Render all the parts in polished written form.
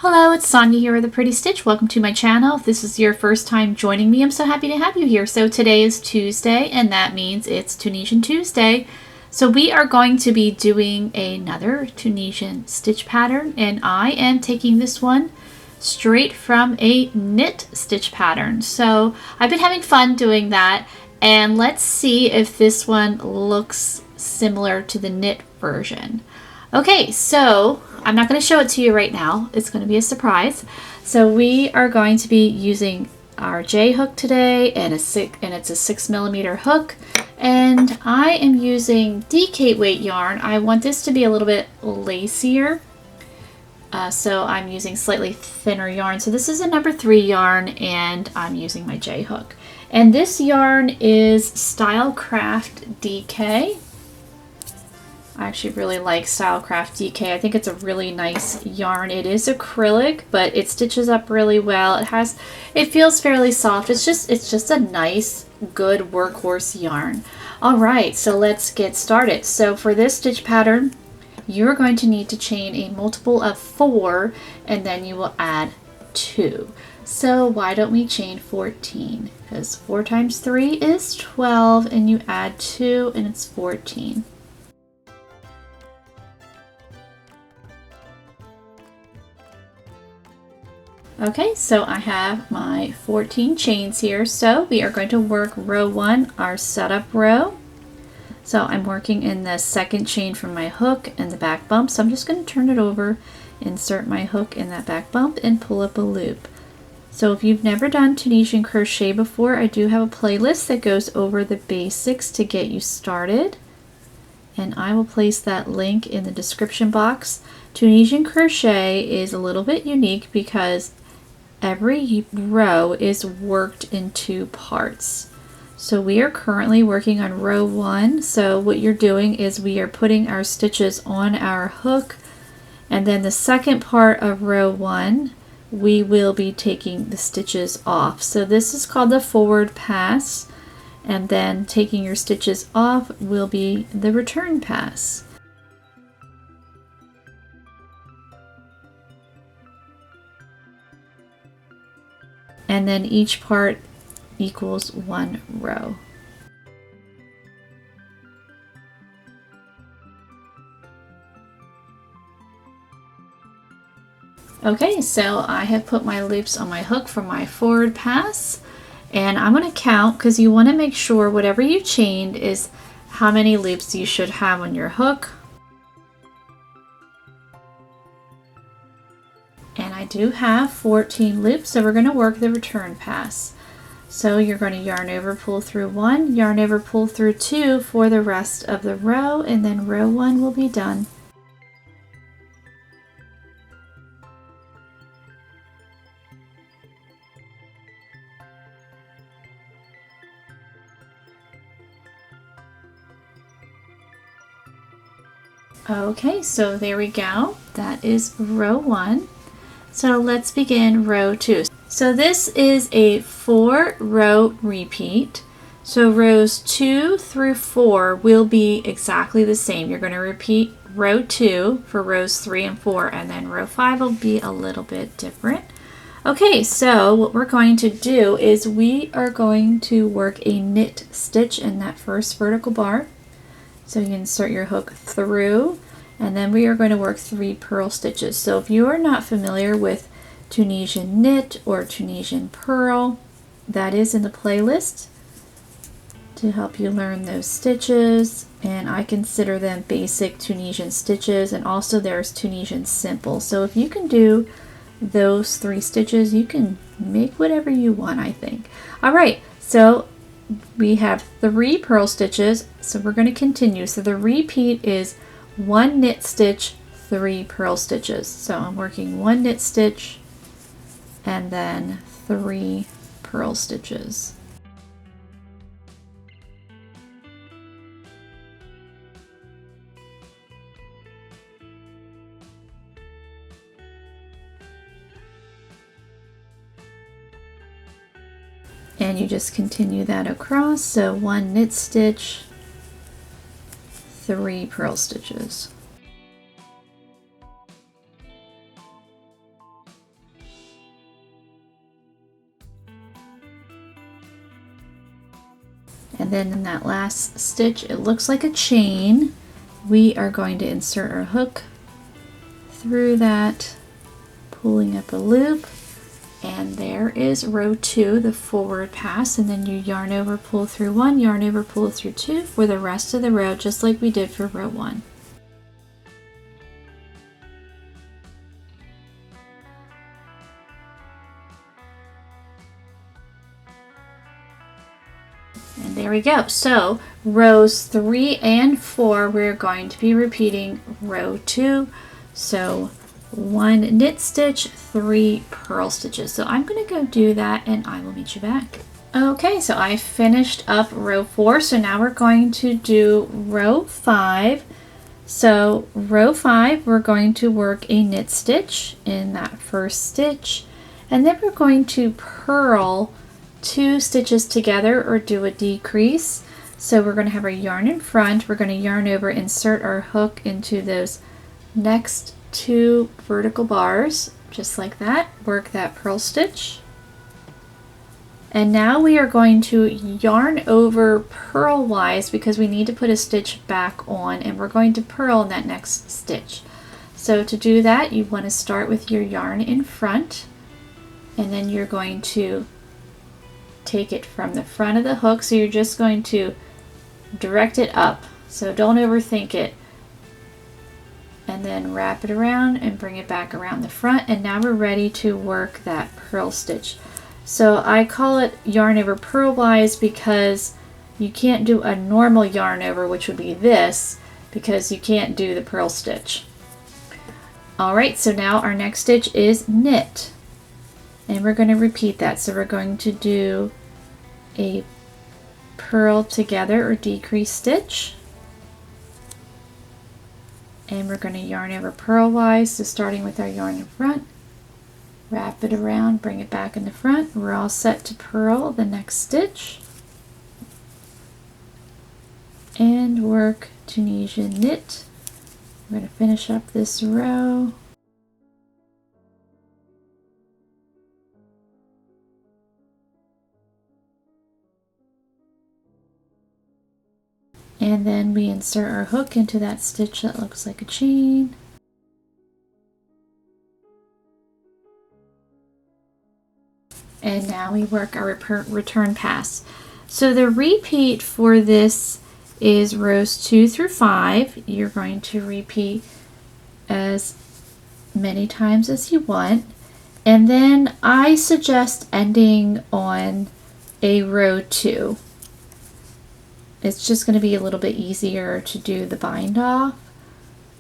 Hello, it's Sonia here with a Pretty Stitch. Welcome to my channel. If this is your first time joining me, I'm so happy to have you here. So today is Tuesday, and that means it's Tunisian Tuesday. So we are going to be doing another Tunisian stitch pattern, and I am taking this one straight from a knit stitch pattern. So I've been having fun doing that, and let's see if this one looks similar to the knit version. Okay, so I'm not going to show it to you right now. It's going to be a surprise. So we are going to be using our J hook today, and it's a 6mm hook. And I am using DK weight yarn. I want this to be a little bit lacier. So I'm using slightly thinner yarn. So this is a number 3 yarn, and I'm using my J hook. And this yarn is Stylecraft DK. I actually really like Stylecraft DK. I think it's a really nice yarn. It is acrylic, but it stitches up really well. It feels fairly soft. It's just a nice, good workhorse yarn. All right, so let's get started. So for this stitch pattern, you're going to need to chain a multiple of 4, and then you will add 2. So why don't we chain 14? Because 4 times 3 is 12, and you add 2, and it's 14. Okay, so I have my 14 chains here. So we are going to work row 1, our setup row. So I'm working in the second chain from my hook and the back bump. So I'm just going to turn it over, insert my hook in that back bump, and pull up a loop. So if you've never done Tunisian crochet before, I do have a playlist that goes over the basics to get you started. And I will place that link in the description box. Tunisian crochet is a little bit unique because every row is worked in 2 parts. So we are currently working on row 1. So what you're doing is we are putting our stitches on our hook, and then the second part of row 1 we will be taking the stitches off. So this is called the forward pass, and then taking your stitches off will be the return pass. And then each part equals 1 row. Okay, so I have put my loops on my hook for my forward pass, and I'm going to count because you want to make sure whatever you chained is how many loops you should have on your hook. And I do have 14 loops, so we're going to work the return pass. So you're going to yarn over, pull through 1, yarn over, pull through 2 for the rest of the row, and then row 1 will be done. Okay, so there we go. That is row 1. So let's begin row 2. So this is a 4-row repeat. So rows 2 through 4 will be exactly the same. You're going to repeat row 2 for rows 3 and 4, and then row 5 will be a little bit different. Okay, so what we're going to do is we are going to work a knit stitch in that first vertical bar. So you insert your hook through, and then we are going to work 3 purl stitches. So if you are not familiar with Tunisian knit or Tunisian purl, that is in the playlist to help you learn those stitches, and I consider them basic Tunisian stitches, and also there's Tunisian simple. So if you can do those 3 stitches, you can make whatever you want, I think. All right, so we have 3 purl stitches, so we're going to continue. So the repeat is 1 knit stitch, 3 purl stitches. So I'm working 1 knit stitch and then 3 purl stitches. And you just continue that across. So 1 knit stitch, 3 purl stitches. And then in that last stitch, it looks like a chain. We are going to insert our hook through that, pulling up a loop, and there is row 2, the forward pass, and then you yarn over, pull through 1, yarn over, pull through 2 for the rest of the row, just like we did for row 1. And there we go. So rows 3 and 4, we're going to be repeating row 2. So 1 knit stitch, 3 purl stitches. So I'm going to go do that and I will meet you back. Okay, so I finished up row 4. So now we're going to do row 5. So row 5, we're going to work a knit stitch in that first stitch, and then we're going to purl 2 stitches together or do a decrease. So we're going to have our yarn in front, we're going to yarn over, insert our hook into those next 2 vertical bars, just like that, work that purl stitch. And now we are going to yarn over purlwise because we need to put a stitch back on, and we're going to purl in that next stitch. So to do that, you want to start with your yarn in front, and then you're going to take it from the front of the hook. So you're just going to direct it up, so don't overthink it, and then wrap it around and bring it back around the front. And now we're ready to work that purl stitch. So I call it yarn over purlwise because you can't do a normal yarn over, which would be this, because you can't do the purl stitch. Alright, so now our next stitch is knit, and we're going to repeat that. So we're going to do a purl together or decrease stitch, and we're going to yarn over purlwise. So starting with our yarn in front, wrap it around, bring it back in the front. We're all set to purl the next stitch and work Tunisian knit. We're going to finish up this row. And then we insert our hook into that stitch that looks like a chain. And now we work our return pass. So the repeat for this is rows 2 through 5. You're going to repeat as many times as you want. And then I suggest ending on a row 2. It's just going to be a little bit easier to do the bind off.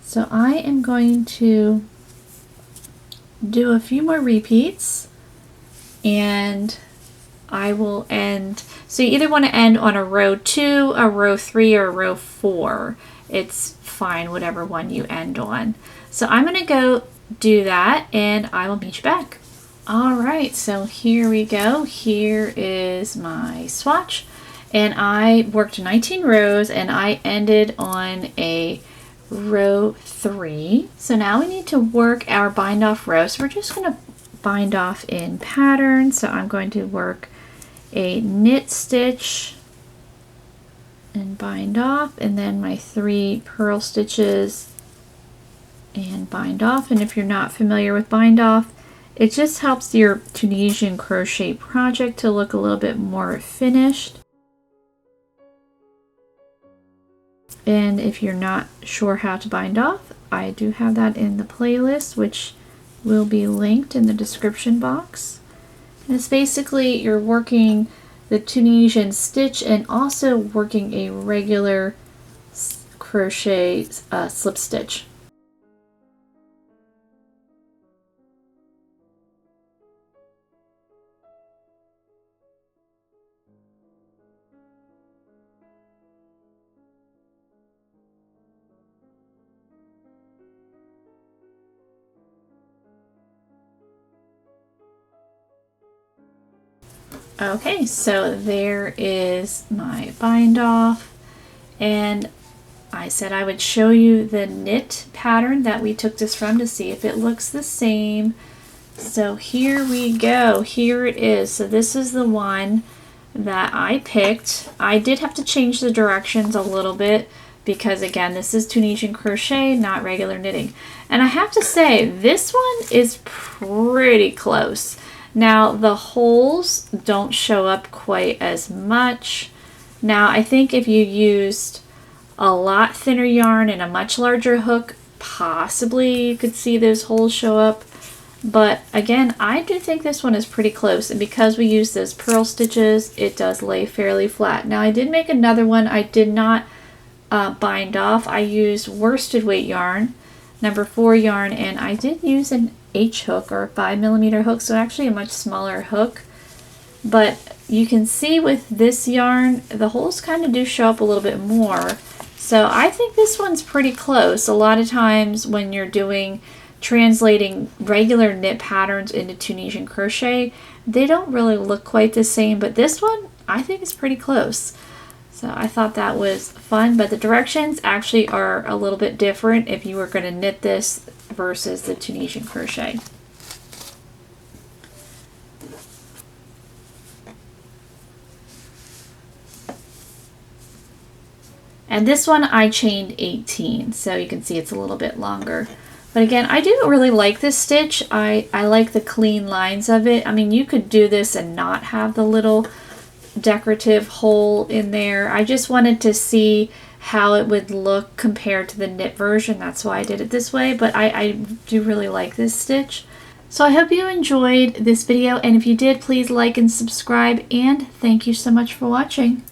So I am going to do a few more repeats, and I will end. So you either want to end on a row 2, a row 3, or a row 4. It's fine, whatever one you end on. So I'm going to go do that and I will meet you back. Alright, so here we go. Here is my swatch, and I worked 19 rows and I ended on a row 3. So now we need to work our bind off row. So we're just going to bind off in pattern. So I'm going to work a knit stitch and bind off, and then my 3 purl stitches and bind off. And if you're not familiar with bind off, it just helps your Tunisian crochet project to look a little bit more finished. And if you're not sure how to bind off, I do have that in the playlist, which will be linked in the description box. And it's basically you're working the Tunisian stitch and also working a regular crochet slip stitch. Okay, so there is my bind off, and I said I would show you the knit pattern that we took this from to see if it looks the same. So here we go, here it is. So this is the one that I picked. I did have to change the directions a little bit because again, this is Tunisian crochet, not regular knitting. And I have to say, this one is pretty close. Now, the holes don't show up quite as much. Now, I think if you used a lot thinner yarn and a much larger hook, possibly you could see those holes show up. But again, I do think this one is pretty close, and because we use those purl stitches, it does lay fairly flat. Now, I did make another one. I did not bind off. I used worsted weight yarn, number 4 yarn, and I did use an H hook or a 5mm hook, so actually a much smaller hook. But you can see with this yarn, the holes kind of do show up a little bit more. So I think this one's pretty close. A lot of times when you're translating regular knit patterns into Tunisian crochet, they don't really look quite the same, but this one I think is pretty close. So I thought that was fun, but the directions actually are a little bit different if you were going to knit this versus the Tunisian crochet. And this one I chained 18, so you can see it's a little bit longer. But again, I do really like this stitch. I like the clean lines of it. I mean, you could do this and not have the little decorative hole in there. I just wanted to see how it would look compared to the knit version. That's why I did it this way, but I do really like this stitch. So I hope you enjoyed this video, and if you did, please like and subscribe, and thank you so much for watching.